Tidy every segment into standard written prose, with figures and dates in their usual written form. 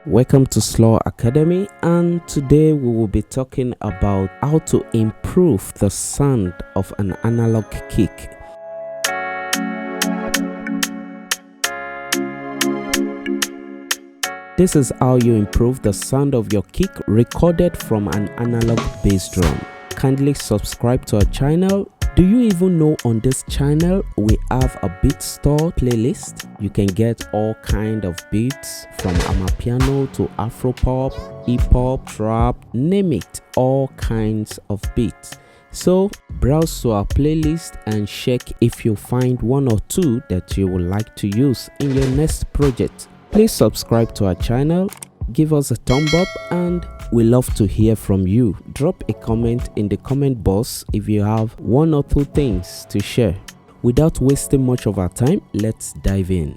Welcome to Slow Academy, and today we will be talking about how to improve the sound of an analog kick. This is how you improve the sound of your kick recorded from an analog bass drum. Kindly subscribe to our channel. Do you even know on this channel we have a beat store playlist? You can get all kind of beats from amapiano to afropop, hip hop, trap, name it, all kinds of beats. So browse to our playlist and check if you find one or two that you would like to use in your next project. Please subscribe to our channel, give us a thumb up, and we love to hear from you. Drop a comment in the comment box if you have one or two things to share. Without wasting much of our time, let's dive in.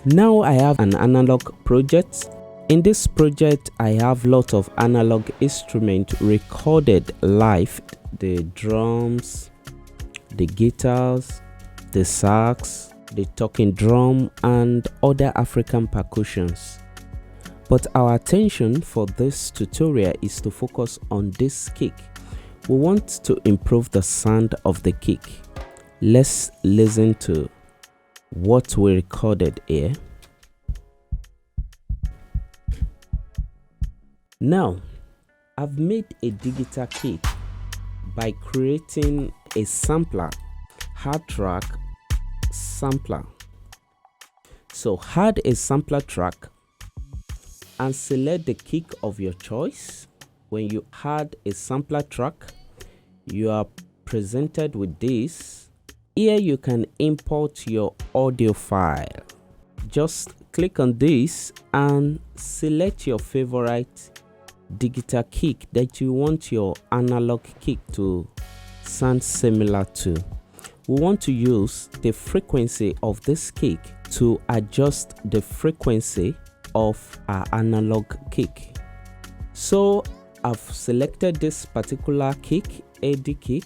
Now I have an analog project. In this project, I have lots of analog instruments recorded live. The drums, the guitars, the sax, the talking drum, and other African percussions. But our attention for this tutorial is to focus on this kick. We want to improve the sound of the kick. Let's listen to what we recorded here. Now, I've made a digital kick by creating a sampler, hard track sampler. So add a sampler track and select the kick of your choice. When you add a sampler track, you are presented with this. Here you can import your audio file. Just click on this and select your favorite digital kick that you want your analog kick to sound similar to. We want to use the frequency of this kick to adjust the frequency of our analog kick. So I've selected this particular kick, AD kick,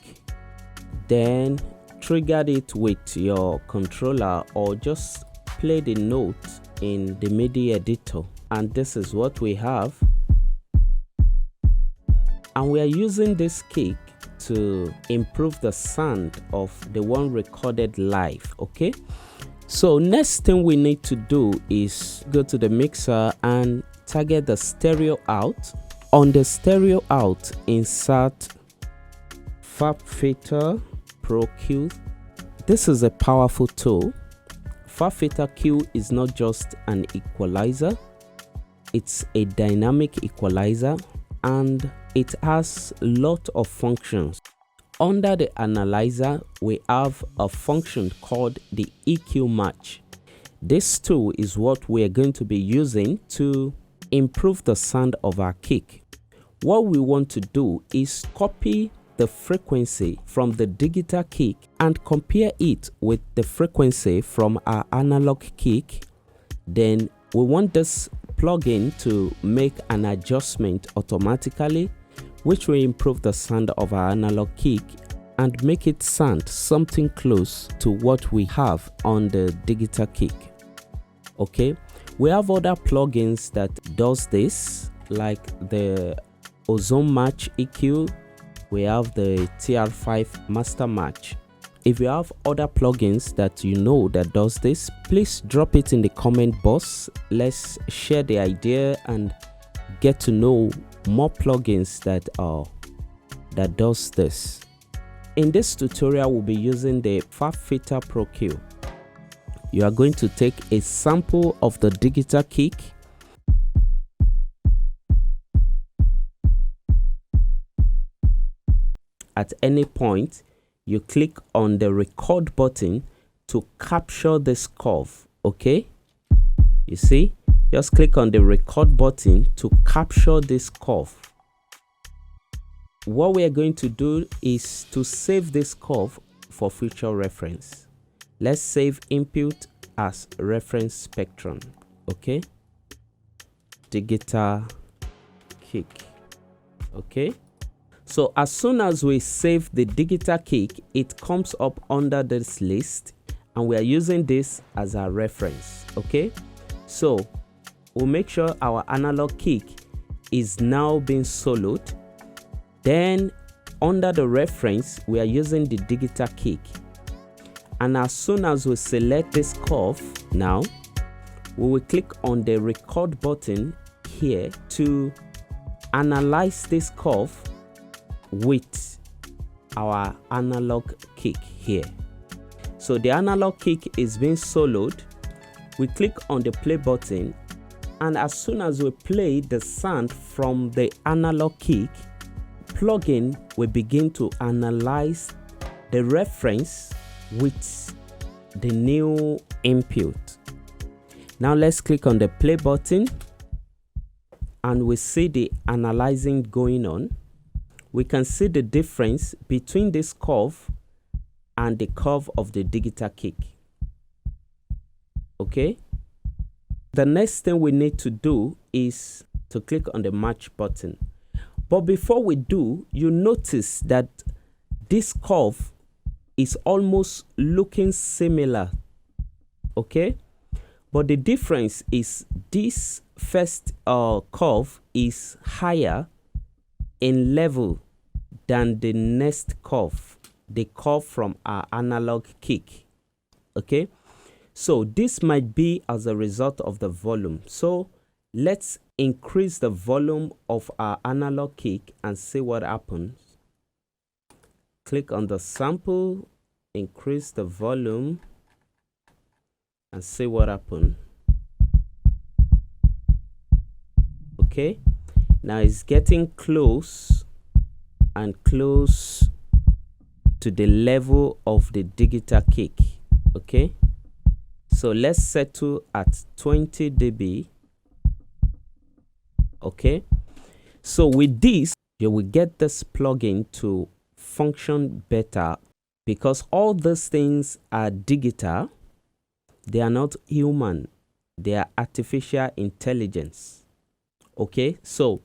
then triggered it with your controller or just play the note in the MIDI editor, and this is what we have. And we are using this kick to improve the sound of the one recorded live. Okay, so next thing we need to do is go to the mixer and target the stereo out. On the stereo out, insert Fab Filter Pro Q. This is a powerful tool. Fab Filter Q is not just an equalizer, it's a dynamic equalizer, and it has a lot of functions. Under the analyzer, we have a function called the EQ match. This tool is what we are going to be using to improve the sound of our kick. What we want to do is copy the frequency from the digital kick and compare it with the frequency from our analog kick. Then we want this plugin to make an adjustment automatically, which will improve the sound of our analog kick and make it sound something close to what we have on the digital kick. Okay, we have other plugins that does this, like the Ozone Match EQ. We have the TR5 Master Match. If you have other plugins that you know that does this, please drop it in the comment box. Let's share the idea and get to know more plugins that does this. In this tutorial, we'll be using the Fab Filter Pro Q. You are going to take a sample of the digital kick, at any point you click on the record button to capture this curve. Okay, you see, just click on the record button to capture this curve. What we are going to do is to save this curve for future reference. Let's save input as reference spectrum. Okay, digital kick. Okay, so as soon as we save the digital kick, it comes up under this list, and we are using this as our reference. Okay, so we'll make sure our analog kick is now being soloed. Then under the reference, we are using the digital kick. And as soon as we select this curve now, we will click on the record button here to analyze this curve with our analog kick here. So the analog kick is being soloed. We click on the play button, and as soon as we play the sound from the analog kick, plugin will begin to analyze the reference with the new input. Now let's click on the play button, and we see the analyzing going on. We can see the difference between this curve and the curve of the digital kick. Okay, the next thing we need to do is to click on the match button. But before we do, you notice that this curve is almost looking similar. Okay, but the difference is this first curve is higher in level than the next curve, the curve from our analog kick. Okay, so this might be as a result of the volume. So let's increase the volume of our analog kick and see what happens. Click on the sample, increase the volume, and see what happens. Okay, now it's getting close and close to the level of the digital kick. Okay, so let's settle at 20 dB. Okay, so with this, you will get this plugin to function better, because all these things are digital. They are not human, they are artificial intelligence. Okay, so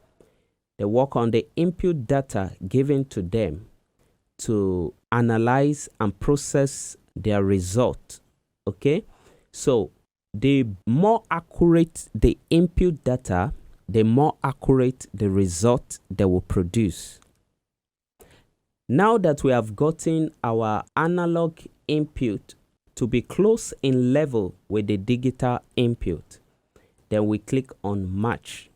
they work on the input data given to them to analyze and process their result. Okay, so the more accurate the input data, the more accurate the result they will produce. Now that we have gotten our analog input to be close in level with the digital input, then we click on match.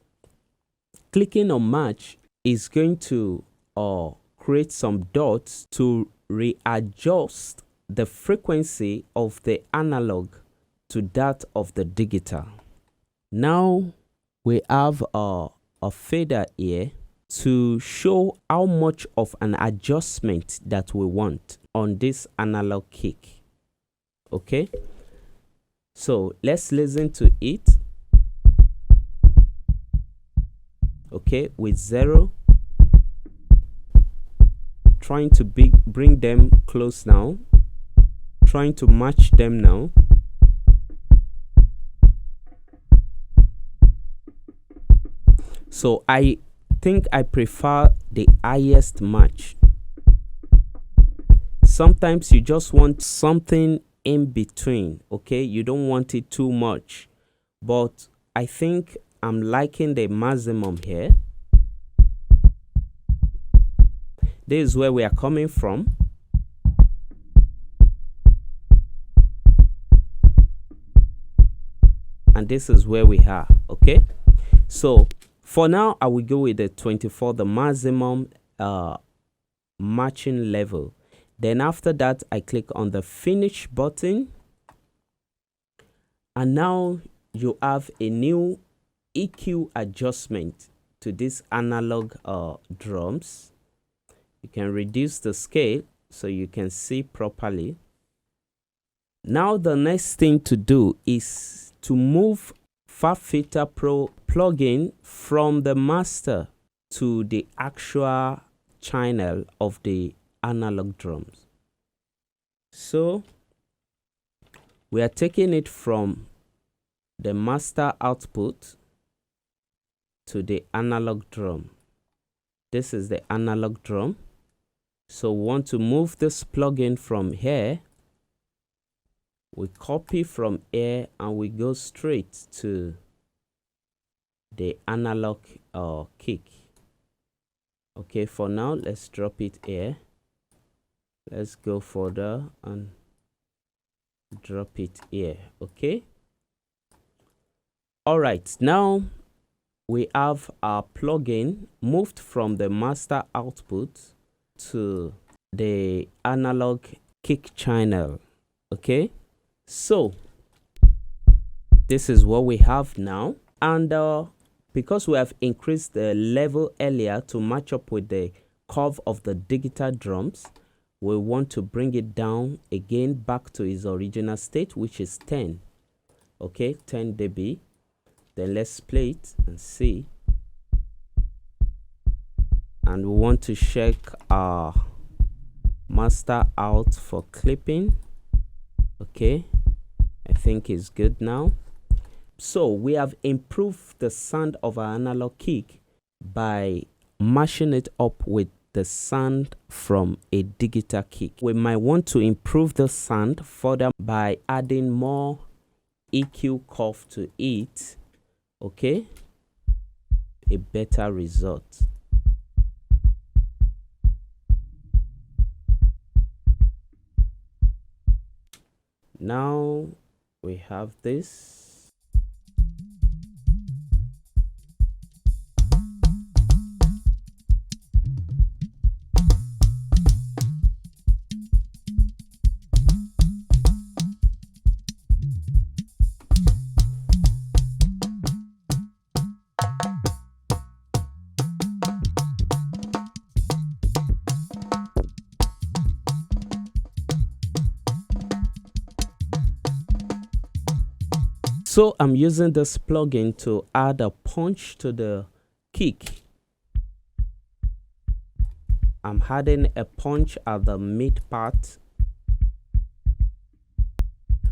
Clicking on match is going to create some dots to readjust the frequency of the analog to that of the digital. Now we have a fader here to show how much of an adjustment that we want on this analog kick. Okay, so let's listen to it. Okay, with 0, trying to bring them close now, trying to match them now. So I think I prefer the highest match. Sometimes you just want something in between. Okay, you don't want it too much, but I think I'm liking the maximum here. This is where we are coming from. And this is where we are. Okay, so for now I will go with the 24, the maximum matching level. Then after that, I click on the finish button, and now you have a new EQ adjustment to this analog drums. You can reduce the scale so you can see properly. Now the next thing to do is to move FabFilter Pro plugin from the master to the actual channel of the analog drums. So we are taking it from the master output to the analog drum. This is the analog drum. So we want to move this plugin from here. We copy from here and we go straight to the analog kick. Okay, for now let's drop it here. Let's go further and drop it here. Okay, all right, now we have our plugin moved from the master output to the analog kick channel. Okay, so this is what we have now, and because we have increased the level earlier to match up with the curve of the digital drums, we want to bring it down again back to its original state, which is 10. Okay, 10 dB. Then let's play it and see. And we want to check our master out for clipping. Okay, I think it's good now. So we have improved the sound of our analog kick by mashing it up with the sound from a digital kick. We might want to improve the sound further by adding more EQ curve to it. Okay, a better result. Now we have this. So I'm using this plugin to add a punch to the kick. I'm adding a punch at the mid part.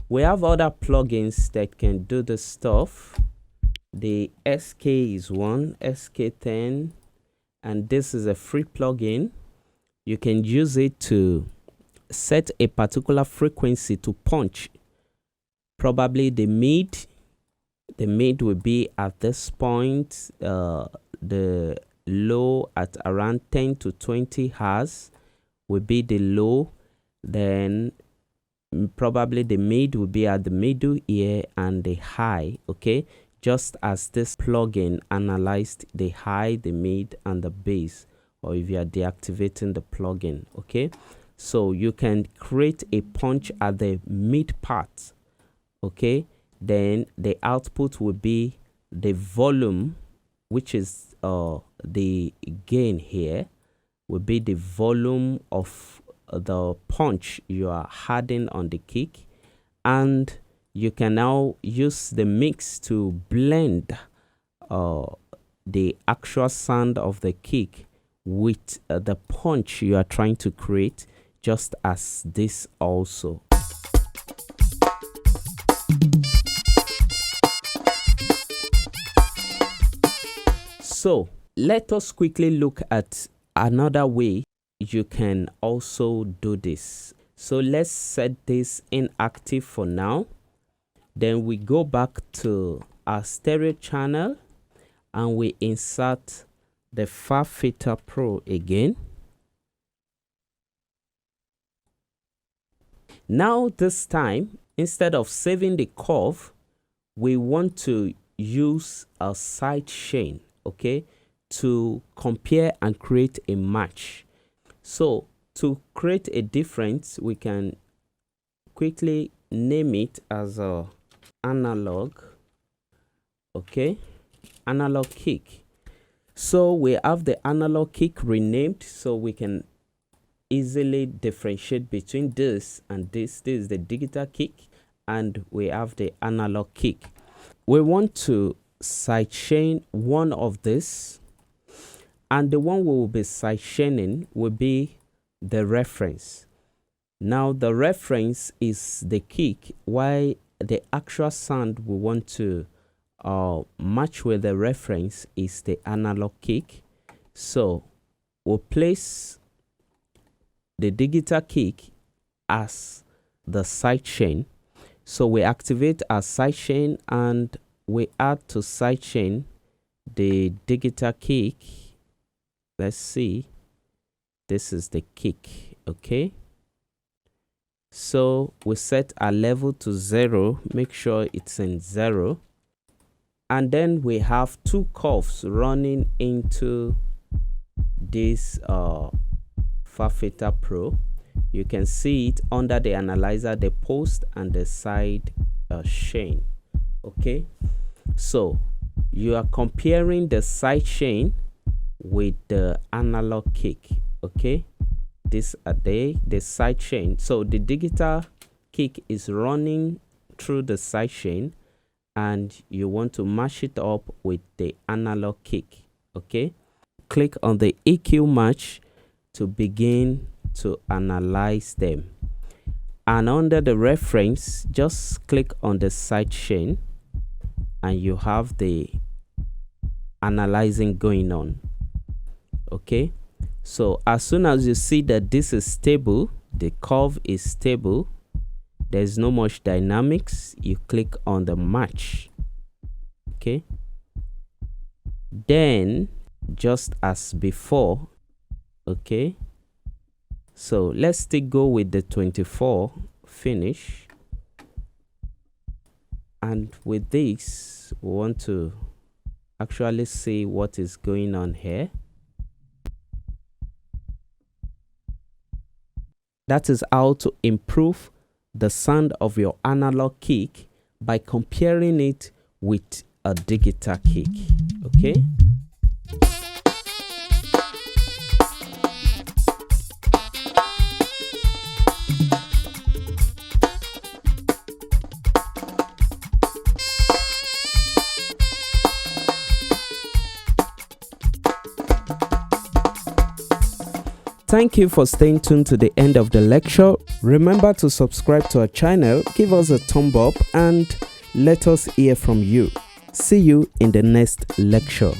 We have other plugins that can do this stuff. The SK is one, SK10, and this is a free plugin. You can use it to set a particular frequency to punch. Probably the mid will be at this point, the low at around 10 to 20 Hz will be the low, then probably the mid will be at the middle here and the high. Okay, just as this plugin analyzed the high, the mid and the bass, or if you are deactivating the plugin. Okay, so you can create a punch at the mid part. Okay, then the output will be the volume, which is the gain here, will be the volume of the punch you are adding on the kick, and you can now use the mix to blend the actual sound of the kick with the punch you are trying to create, just as this also. So let us quickly look at another way you can also do this. So let's set this inactive for now. Then we go back to our stereo channel and we insert the Fab Filter Pro again. Now this time, instead of saving the curve, we want to use a side chain, okay, to compare and create a match. So to create a difference, we can quickly name it as a analog, okay, analog kick. So we have the analog kick renamed, so we can easily differentiate between this and this. This is the digital kick and we have the analog kick. We want to sidechain one of this, and the one we will be sidechaining will be the reference. Now the reference is the kick, while the actual sound we want to match with the reference is the analog kick. So we'll place the digital kick as the sidechain. So we activate our sidechain and we add to sidechain the digital kick. Let's see. This is the kick, okay? So we set our level to 0. Make sure it's in 0. And then we have two curves running into this Farfeta Pro. You can see it under the analyzer, the post and the side chain. Okay, so you are comparing the side chain with the analog kick. Okay, these are the side chain. So the digital kick is running through the side chain, and you want to match it up with the analog kick. Okay, click on the EQ match to begin to analyze them, and under the reference just click on the side chain and you have the analyzing going on. Okay, so as soon as you see that this is stable, the curve is stable, there's no much dynamics, you click on the match. Okay, then just as before. Okay, so let's still go with the 24 finish, and with this we want to actually see what is going on here. That is how to improve the sound of your analog kick by comparing it with a digital kick. Okay, thank you for staying tuned to the end of the lecture. Remember to subscribe to our channel, give us a thumb up, and let us hear from you. See you in the next lecture.